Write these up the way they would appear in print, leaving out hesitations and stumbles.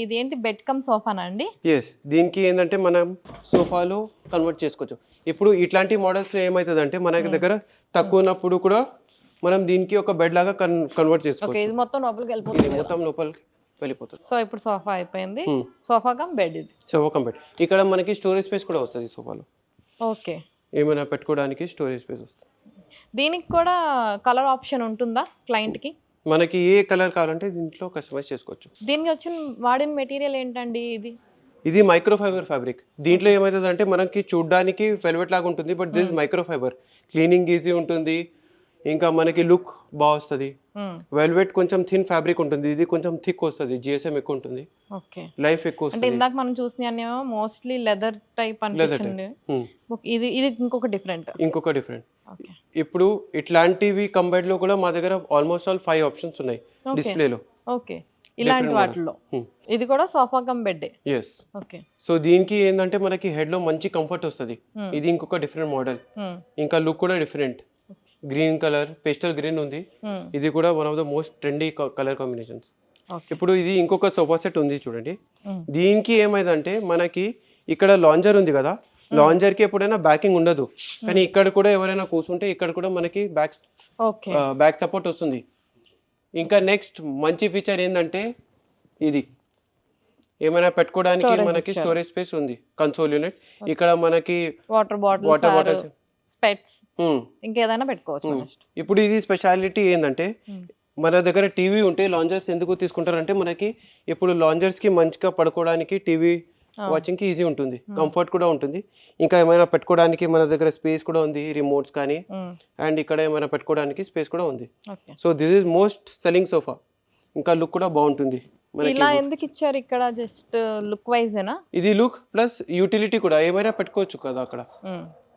ఇదేంటి bed come సోఫానా అండి? Yes, దీనికి ఏంటంటే మనం సోఫాలో కన్వర్ట్ చేసుకోవచ్చు. ఇప్పుడు ఇట్లాంటి మోడల్స్లో ఏమవుతుందంటే మన దగ్గర తక్కువ ఉన్నప్పుడు కూడా మనం దీనికి ఒక బెడ్ లాగా కన్వర్ట్ ఓకే, చేసుకోవచ్చు. ఇది మొత్తం లోపలికి ఇది వెళ్ళిపోతుంది కదా. మొత్తం లోపలికి వెళ్ళిపోతుంది. సో ఇప్పుడు సోఫా అయిపోయింది, సోఫా కమ్ బెడ్ ఇది. Sofa cum bed. ఇక్కడ మనకి స్టోరేజ్ స్పేస్ కూడా వస్తుంది సోఫాలో. ఓకే, ఏమైనా పెట్టుకోవడానికి స్టోరేజ్ స్పేస్ వస్తుంది. దీనికి కూడా కలర్ ఆప్షన్ ఉంటుందా క్లయింట్కి? మనకి ఏ కలర్ కావాలంటే దీంట్లో కస్టమైజ్ చేసుకోవచ్చు. దీనికి వచ్చిన వాడిన మెటీరియల్ ఏంటండి ఇది? ఇది మైక్రోఫైబర్ ఫ్యాబ్రిక్. దీంట్లో ఏమవుతుంది అంటే మనకి చూడడానికి వెల్వెట్ లాగా ఉంటుంది, but this microfibre. Cleaning easy ఉంటుంది, ఇంకా మనకి లుక్ బాగా వస్తుంది. వెల్వెట్ కొంచెం థిన్ ఫ్యాబ్రిక్ ఉంటుంది, ఇది కొంచెం థిక్ వస్తుంది, జిఎస్ఎం ఎక్కువ ఉంటుంది, ఓకే, లైఫ్ ఎక్కువ అంటే వస్తుంది. ఇందాక మనం చూసినేమో మోస్ట్లీ లెదర్ టైప్ అనిపించింది. ఇది ఇది ఇంకొక డిఫరెంట్. ఓకే, ఇప్పుడు ఇట్లాంటివి కంబైడ్ లో కూడా మా దగ్గర ఆల్మోస్ట్ ఆల్ 5 ఆప్షన్స్ ఉన్నాయి డిస్ప్లేలో. ఓకే, ఇలాంటి వాటిలో ఇది కూడా sofa cum bed. Yes. Okay, so దీనికి ఏంటంటే మనకి హెడ్ లో మంచి కంఫర్ట్ వస్తుంది. ఇది ఇంకొక డిఫరెంట్ మోడల్, ఇంకా లుక్ కూడా different. Green colour, pastel green ఉంది. ఇది కూడా one of the most trendy colour combinations. ఇప్పుడు ఇది ఇంకొక సోఫా సెట్ ఉంది చూడండి. దీనికి ఏమైందంటే మనకి ఇక్కడ లాంజర్ ఉంది కదా, లాంజర్ కి ఎప్పుడైనా బ్యాకింగ్ ఉండదు, కానీ ఇక్కడ కూడా ఎవరైనా కూర్చుంటే ఇక్కడ కూడా మనకి బ్యాక్ సపోర్ట్ వస్తుంది. ఇంకా నెక్స్ట్ మంచి ఫీచర్ ఏంటంటే ఇది ఏమైనా పెట్టుకోవడానికి మనకి స్టోరేజ్ స్పేస్ ఉంది. కన్సోల్ యూనిట్, ఇక్కడ మనకి వాటర్ బాటిల్, స్పెట్స్, ఇంకేదైనా పెట్టుకోవచ్చు. ఇప్పుడు ఇది స్పెషాలిటీ ఏంటంటే మన దగ్గర టీవీ ఉంటే లాంజర్స్ ఎందుకు తీసుకుంటారంటే మనకి ఇప్పుడు లాంజర్స్ కి మంచిగా పడుకోవడానికి, టీవీ వాచింగ్ కి ఈజీ ఉంటుంది, కంఫర్ట్ కూడా ఉంటుంది. ఇంకా ఏమైనా పెట్టుకోవడానికి మన దగ్గర స్పేస్ కూడా ఉంది, రిమోట్స్ కానీ, అండ్ ఇక్కడ ఏమైనా పెట్టుకోవడానికి స్పేస్ కూడా ఉంది. So this is most selling sofa. ఇంకా లుక్ కూడా బాగుంటుంది. ఇలా ఎందుకు ఇచ్చారు ఇక్కడ? జస్ట్ లుక్ వైజేనా? ఇది లుక్ ప్లస్ యూటిలిటీ కూడా, ఏమైనా పెట్టుకోవచ్చు కదా అక్కడ,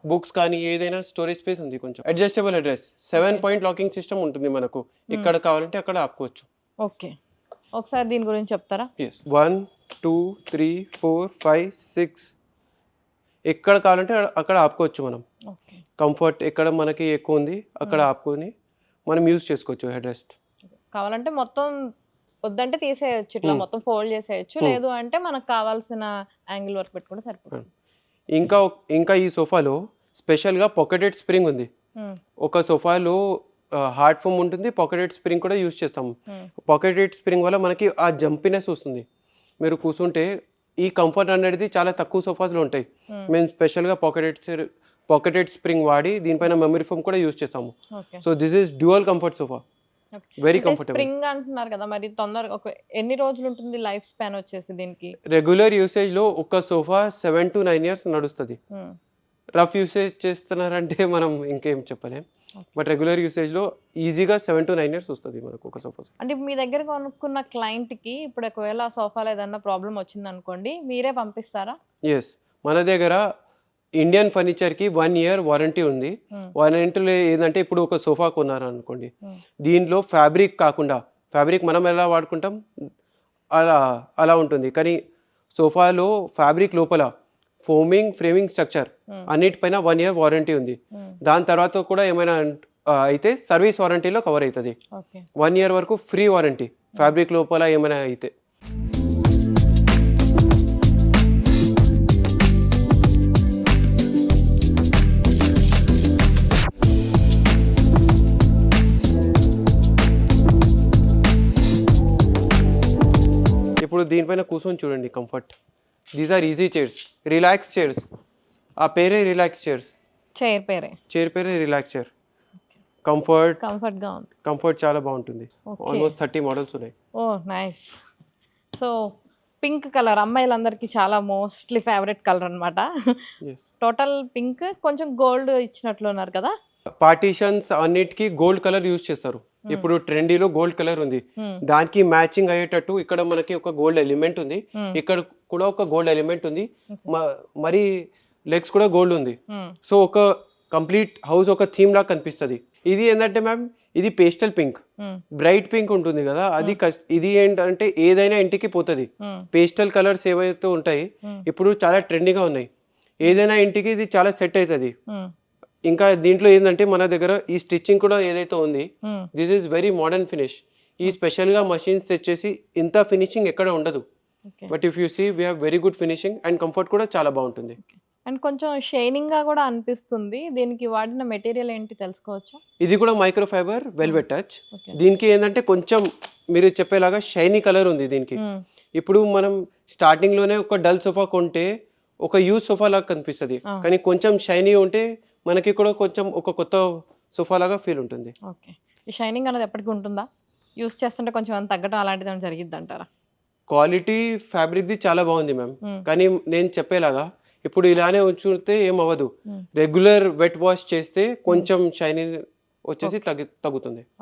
బుక్స్ కానీ ఏదైనా స్టోరేజ్ స్పేస్ ఉంది. కొంచెం adjustable headrest, 7 point locking system ఉంటుంది మనకు. ఇక్కడ కావాలంటే అక్కడ ఆపుకోవచ్చు. ఓకే, ఒకసారి దీని గురించి చెప్తారా? 1 2 3 4 5 6 ఎక్కడ కావాలంటే అక్కడ ఆపుకోవచ్చు మనం. కంఫర్ట్ ఎక్కడ మనకి ఎక్కువ ఉంది అక్కడ ఆపుకొని మనం యూజ్ చేసుకోవచ్చు. హెడ్ రెస్ట్ కావాలంటే మొత్తం వద్దంటే తీసేయచ్చు, ఇట్లా మొత్తం ఫోల్డ్ చేసేయచ్చు. లేదు అంటే మనకు కావాల్సిన యాంగిల్ వరకు పెట్టుకుంటే సరిపోతుంది. ఇంకా ఈ సోఫాలో స్పెషల్గా పాకెటెడ్ స్ప్రింగ్ ఉంది. ఒక సోఫాలో హార్డ్ ఫోమ్ ఉంటుంది, పాకెటెడ్ స్ప్రింగ్ కూడా యూజ్ చేస్తాము. పాకెటెడ్ స్ప్రింగ్ వల్ల మనకి ఆ జంపినెస్ వస్తుంది. మీరు కూర్చుంటే ఈ కంఫర్ట్ అనేది చాలా తక్కువ సోఫాస్లో ఉంటాయి. మేము స్పెషల్గా పాకెటెడ్ స్ప్రింగ్ వాడి దీనిపైన మెమరీ ఫోమ్ కూడా యూజ్ చేస్తాము. So this is dual comfort sofa, very comfortable. Spring అంటున్నారు కదా, మరి తొందరగా ఎన్ని రోజులు ఉంటుంది లైఫ్ స్పాన్ వచ్చేసి దీనికి? రెగ్యులర్ యూసేజ్ లో ఒక సోఫా 7 to 9 years నడుస్తుంది. రఫ్ యూసేజ్ చేస్తున్నారంటే మనం ఇంకేం చెప్పలేం, బట్ రెగ్యులర్ యూసేజ్ లో ఈజీగా 7 to 9 years వస్తుంది మనకు ఒక సోఫా. అంటే మీ దగ్గర కొనుక్కున్న క్లయింట్ కి ఇప్పుడు ఒకవేళ సోఫాలో ఏదన్నా ప్రాబ్లం వచ్చింది అనుకోండి, మీరే పంపిస్తారా? ఎస్, మన దగ్గర ఇండియన్ ఫర్నిచర్ కి 1 year వారంటీ ఉంది. వారంటీలో ఏంటంటే ఇప్పుడు ఒక సోఫా కొన్నారు అనుకోండి, దీనిలో ఫ్యాబ్రిక్ కాకుండా, ఫ్యాబ్రిక్ మనం ఎలా వాడుకుంటాం అలా ఉంటుంది, కానీ సోఫాలో ఫ్యాబ్రిక్ లోపల ఫోమింగ్, ఫ్రేమింగ్, స్ట్రక్చర్ అన్నిటిపైన 1 year వారంటీ ఉంది. దాని తర్వాత కూడా ఏమైనా అయితే సర్వీస్ వారంటీలో కవర్ అవుతుంది. 1 year వరకు ఫ్రీ వారంటీ ఫ్యాబ్రిక్ లోపల ఏమైనా అయితే. ఇప్పుడు దీనిపైన కూర్చొని చూడండి comfort. These are easy chairs, relax chairs. ఆ పేరే రిలాక్స్ చైర్స్. చైర్ పేరే రిలాక్స్ చైర్. కంఫర్ట్ చాలా బాగుంటుంది. ఆల్మోస్ట్ 30 మోడల్స్ ఉన్నాయి. Oh nice. So pink colour అమ్మాయిలందరికీ చాలా మోస్ట్లీ ఫేవరెట్ కలర్ అన్నమాట. టోటల్ పింక్, కొంచెం గోల్డ్ ఇచ్చినట్లున్నారు కదా. పార్టీషన్స్ అన్నిటికీ గోల్డ్ కలర్ యూజ్ చేస్తారు. ఇప్పుడు ట్రెండీలో గోల్డ్ కలర్ ఉంది, దానికి మ్యాచింగ్ అయ్యేటట్టు ఇక్కడ మనకి ఒక గోల్డ్ ఎలిమెంట్ ఉంది, ఇక్కడ కూడా ఒక గోల్డ్ ఎలిమెంట్ ఉంది, మరి లెగ్స్ కూడా గోల్డ్ ఉంది. సో ఒక కంప్లీట్ హౌస్ ఒక థీమ్ లాగా కనిపిస్తుంది. ఇది ఏంటంటే మ్యామ్, ఇది పేస్టల్ పింక్, బ్రైట్ పింక్ ఉంటుంది కదా, అది ఇది ఏంటంటే ఏదైనా ఇంటికి పోతుంది. పేస్టల్ కలర్స్ ఏవైతే ఉంటాయి ఇప్పుడు చాలా ట్రెండీగా ఉన్నాయి, ఏదైనా ఇంటికి ఇది చాలా సెట్ అవుతుంది. ఇంకా దీంట్లో ఏంటంటే మన దగ్గర ఈ స్టిచ్చింగ్ కూడా ఏదైతే ఉంది, this is very modern finish. ఈ స్పెషల్గా మషిన్స్ తెచ్చేసి ఇంత ఫినిషింగ్ ఎక్కడ ఉండదు. Okay. But if you see we have very good finishing and comfort కూడా చాలా బాగుంటుంది. అండ్ కొంచెం షైనింగ్‌గా గూడా అనిపిస్తుంది. దీనికి వాడిన మెటీరియల్ ఏంటి తెలుసుకోవచ్చా? ఇది కూడా micro fibre velvet touch. Okay. దీనికి ఏంటంటే కొంచెం మీరు చెప్పేలాగా షైనీ కలర్ ఉంది దీనికి. హ్మ్. ఇప్పుడు మనం స్టార్టింగ్లోనే ఒక డల్ సోఫా కొంటే ఒక యూజ్ సోఫా లాగా కనిపిస్తుంది, ఆ. కానీ కొంచెం షైనీ ఉంటే మనకి కూడా కొంచెం ఒక కొత్త సోఫా లాగా ఫీల్ ఉంటుంది. ఓకే. ఈ షైనింగ్ అనేది ఎప్పటికి ఉంటుందా? యూజ్ చేస్తుంటే కొంచెం ఏమైనా తగ్గడం అలాంటిది ఏమైనా జరిగిద్దంటారా? క్వాలిటీ ఫ్యాబ్రిక్ది చాలా బాగుంది మ్యామ్, హ్మ్. కానీ నేను చెప్పేలాగా ఇప్పుడు ఇలానే ఉంచుతే ఏం అవ్వదు. హ్మ్. రెగ్యులర్ వెట్ వాష్ చేస్తే కొంచెం షైనీ వచ్చేసి తగ్గుతుంది.